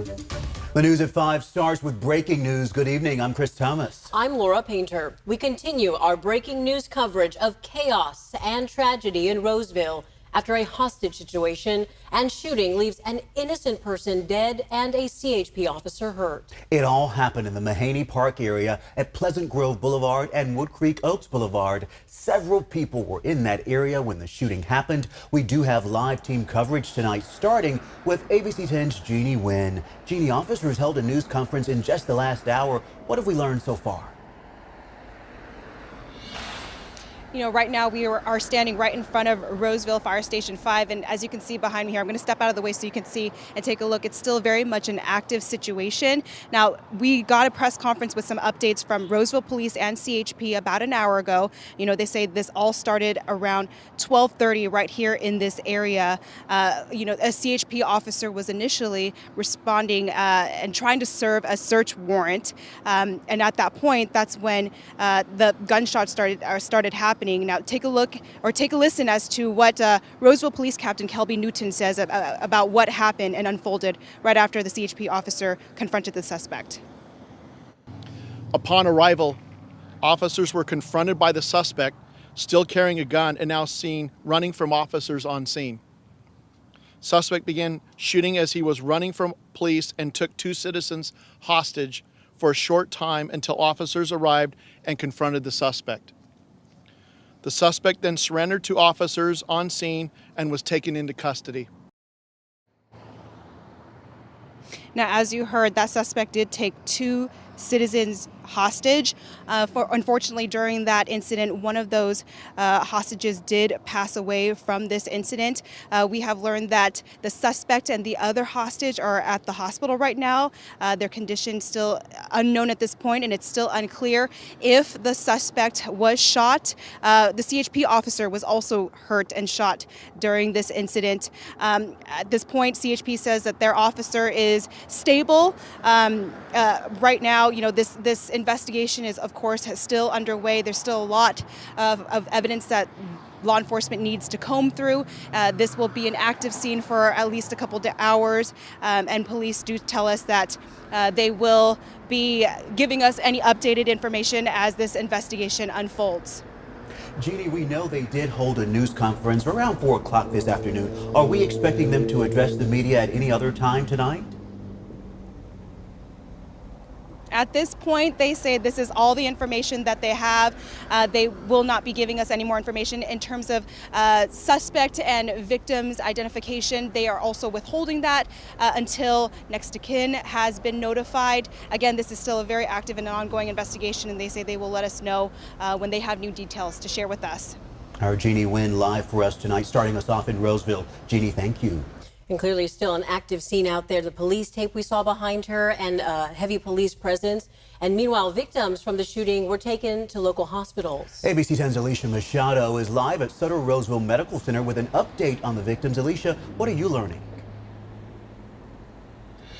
The news at 5 starts with breaking news. Good evening. I'm Chris Thomas. I'm Laura Painter. We continue our breaking news coverage of chaos and tragedy in Roseville after a hostage situation and shooting leaves an innocent person dead and a CHP officer hurt. It all happened in the Mahaney Park area at Pleasant Grove Boulevard and Woodcreek Oaks Boulevard. Several people were in that area when the shooting happened. We do have live team coverage tonight, starting with ABC 10's Jeannie Nguyen. Jeannie, officers held a news conference in just the last hour. What have we learned so far? You know, right now we are standing right in front of Roseville Fire Station 5, and as you can see behind me here, I'm going to step out of the way so you can see and take a look. It's still very much an active situation. Now, we got a press conference with some updates from Roseville Police and CHP about an hour ago. You know, they say this all started around 12:30 right here in this area. You know, a CHP officer was initially responding and trying to serve a search warrant, and at that point, that's when the gunshots started happening. Now, take a look or take a listen as to what Roseville Police Captain Kelby Newton says about what happened and unfolded right after the CHP officer confronted the suspect. Upon arrival, officers were confronted by the suspect, still carrying a gun and now seen running from officers on scene. Suspect began shooting as he was running from police and took two citizens hostage for a short time until officers arrived and confronted the suspect. The suspect then surrendered to officers on scene and was taken into custody. Now, as you heard, that suspect did take two citizens hostage. Unfortunately, during that incident, one of those hostages did pass away from this incident. We have learned that the suspect and the other hostage are at the hospital right now. Their condition still unknown at this point, and it's still unclear if the suspect was shot. The CHP officer was also hurt and shot during this incident. At this point, CHP says that their officer is stable. Right now, you know, this investigation is, of course, still underway. There's still a lot of evidence that law enforcement needs to comb through. This will be an active scene for at least a couple of hours, and police do tell us that they will be giving us any updated information as this investigation unfolds. Jeannie, we know they did hold a news conference around 4 o'clock this afternoon. Are we expecting them to address the media at any other time tonight? At this point, they say this is all the information that they have. They will not be giving us any more information in terms of suspect and victims identification. They are also withholding that until next of kin has been notified. Again, this is still a very active and ongoing investigation, and they say they will let us know when they have new details to share with us. Our Jeannie Nguyen live for us tonight, starting us off in Roseville. Jeannie, thank you. And clearly still an active scene out there. The police tape we saw behind her and heavy police presence. And meanwhile, victims from the shooting were taken to local hospitals. ABC 10's Alicia Machado is live at Sutter Roseville Medical Center with an update on the victims. Alicia, what are you learning?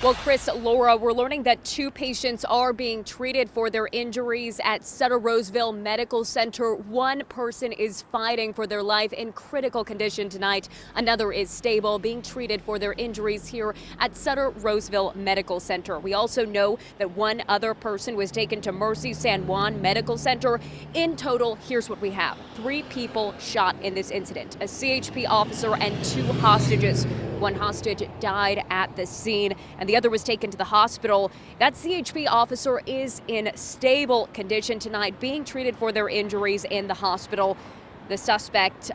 Well, Chris, Laura, we're learning that two patients are being treated for their injuries at Sutter Roseville Medical Center. One person is fighting for their life in critical condition tonight. Another is stable, being treated for their injuries here at Sutter Roseville Medical Center. We also know that one other person was taken to Mercy San Juan Medical Center. In total, here's what we have. 3 people shot in this incident, a CHP officer and 2 hostages. One hostage died at the scene, and the other was taken to the hospital. That CHP officer is in stable condition tonight, being treated for their injuries in the hospital. The suspect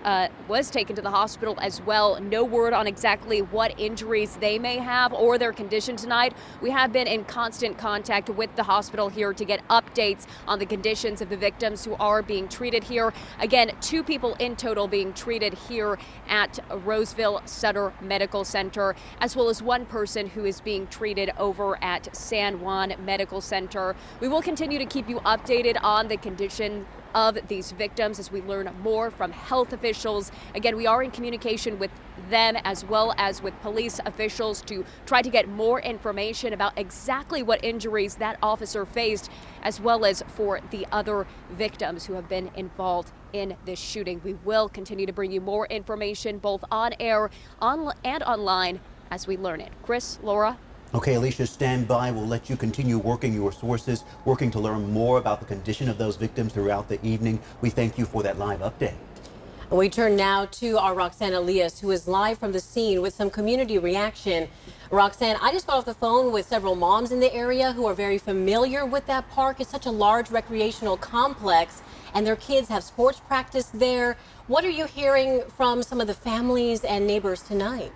was taken to the hospital as well. No word on exactly what injuries they may have or their condition tonight. We have been in constant contact with the hospital here to get updates on the conditions of the victims who are being treated here. Again, 2 people in total being treated here at Roseville Sutter Medical Center, as well as 1 person who is being treated over at San Juan Medical Center. We will continue to keep you updated on the condition of these victims as we learn more from health officials. Again, we are in communication with them as well as with police officials to try to get more information about exactly what injuries that officer faced, as well as for the other victims who have been involved in this shooting. We will continue to bring you more information both on air and online as we learn it. Chris, Laura. Okay, Alicia, stand by. We'll let you continue working your sources, working to learn more about the condition of those victims throughout the evening. We thank you for that live update. We turn now to our Roxanne Elias, who is live from the scene with some community reaction. Roxanne, I just got off the phone with several moms in the area who are very familiar with that park. It's such a large recreational complex, and their kids have sports practice there. What are you hearing from some of the families and neighbors tonight?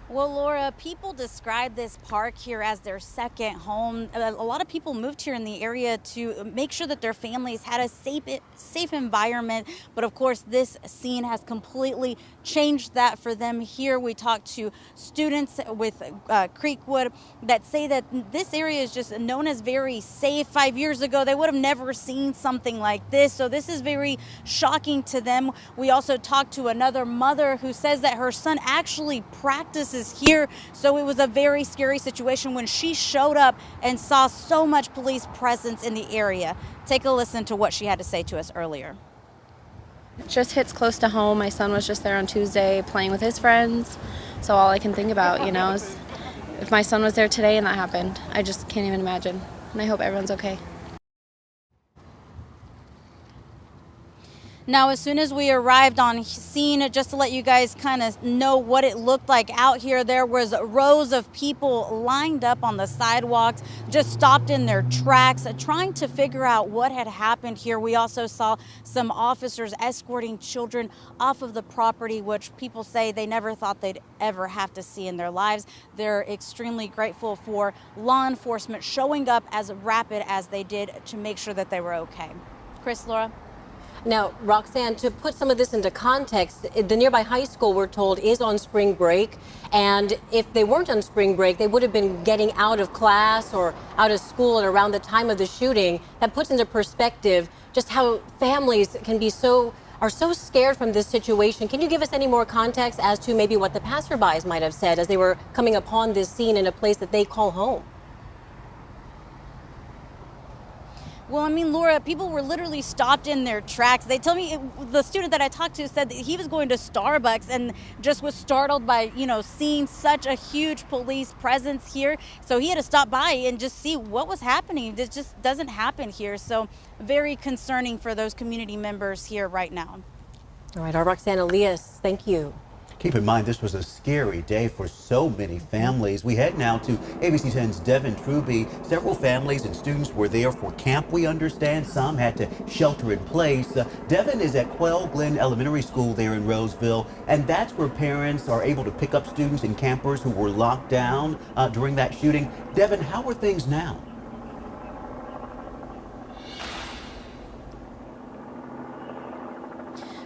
Well, Laura, people describe this park here as their second home. A lot of people moved here in the area to make sure that their families had a safe environment. But of course, this scene has completely changed that for them here. We talked to students with Creekwood that say that this area is just known as very safe. 5 years ago, they would have never seen something like this. So this is very shocking to them. We also talked to another mother who says that her son actually practices here. So it was a very scary situation when she showed up and saw so much police presence in the area. Take a listen to what she had to say to us earlier. It just hits close to home. My son was just there on Tuesday playing with his friends. So all I can think about, is if my son was there today and that happened. I just can't even imagine. And I hope everyone's okay. Now, as soon as we arrived on scene, just to let you guys kind of know what it looked like out here, there was rows of people lined up on the sidewalks, just stopped in their tracks, trying to figure out what had happened here. We also saw some officers escorting children off of the property, which people say they never thought they'd ever have to see in their lives. They're extremely grateful for law enforcement showing up as rapid as they did to make sure that they were okay. Chris, Laura? Now, Roxanne, to put some of this into context, the nearby high school, we're told, is on spring break. And if they weren't on spring break, they would have been getting out of class or out of school at around the time of the shooting. That puts into perspective just how families are so scared from this situation. Can you give us any more context as to maybe what the passerbys might have said as they were coming upon this scene in a place that they call home? Well, I mean, Laura, people were literally stopped in their tracks. They told me, the student that I talked to said that he was going to Starbucks and just was startled by, seeing such a huge police presence here. So he had to stop by and just see what was happening. This just doesn't happen here. So very concerning for those community members here right now. All right, our Roxanne Elias, thank you. Keep in mind, this was a scary day for so many families. We head now to ABC 10's Devin Truby. Several families and students were there for camp, we understand. Some had to shelter in place. Devin is at Quail Glen Elementary School there in Roseville, and that's where parents are able to pick up students and campers who were locked down during that shooting. Devin, how are things now?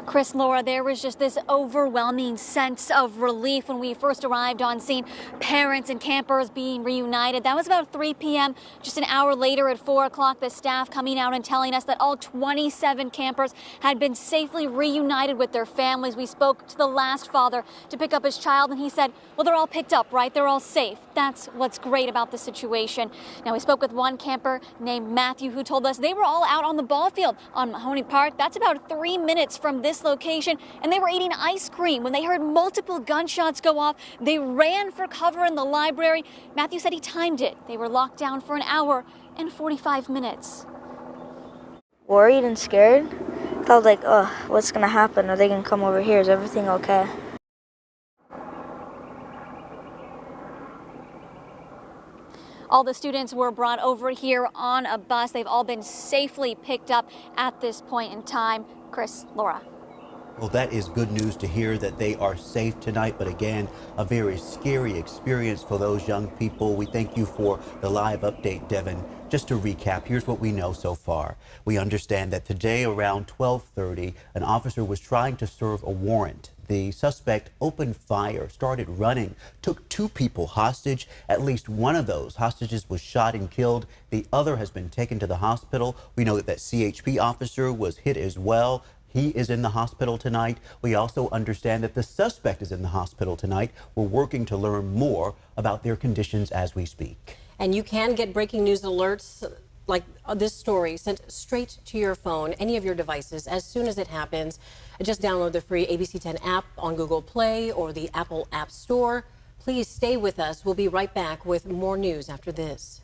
Chris, Laura, there was just this overwhelming sense of relief when we first arrived on scene. Parents and campers being reunited. That was about 3 p.m. Just an hour later at 4 o'clock, the staff coming out and telling us that all 27 campers had been safely reunited with their families. We spoke to the last father to pick up his child, and he said, well, they're all picked up, right? They're all safe. That's what's great about the situation. Now, we spoke with one camper named Matthew who told us they were all out on the ball field on Mahoney Park. That's about 3 minutes from this location, and they were eating ice cream when they heard multiple gunshots go off. They ran for cover in the library. Matthew said he timed it. They were locked down for an hour and 45 minutes. Worried and scared. I was like, oh, what's gonna happen? Are they gonna come over here? Is everything okay? All the students were brought over here on a bus. They've all been safely picked up at this point in time. Chris, Laura. Well, that is good news to hear that they are safe tonight, but again, a very scary experience for those young people. We thank you for the live update, Devin. Just to recap, here's what we know so far. We understand that today around 12:30, an officer was trying to serve a warrant. The suspect opened fire, started running, took 2 people hostage. At least one of those hostages was shot and killed. The other has been taken to the hospital. We know that that CHP officer was hit as well. He is in the hospital tonight. We also understand that the suspect is in the hospital tonight. We're working to learn more about their conditions as we speak. And you can get breaking news alerts like this story sent straight to your phone, any of your devices, as soon as it happens. Just download the free ABC 10 app on Google Play or the Apple App Store. Please stay with us. We'll be right back with more news after this.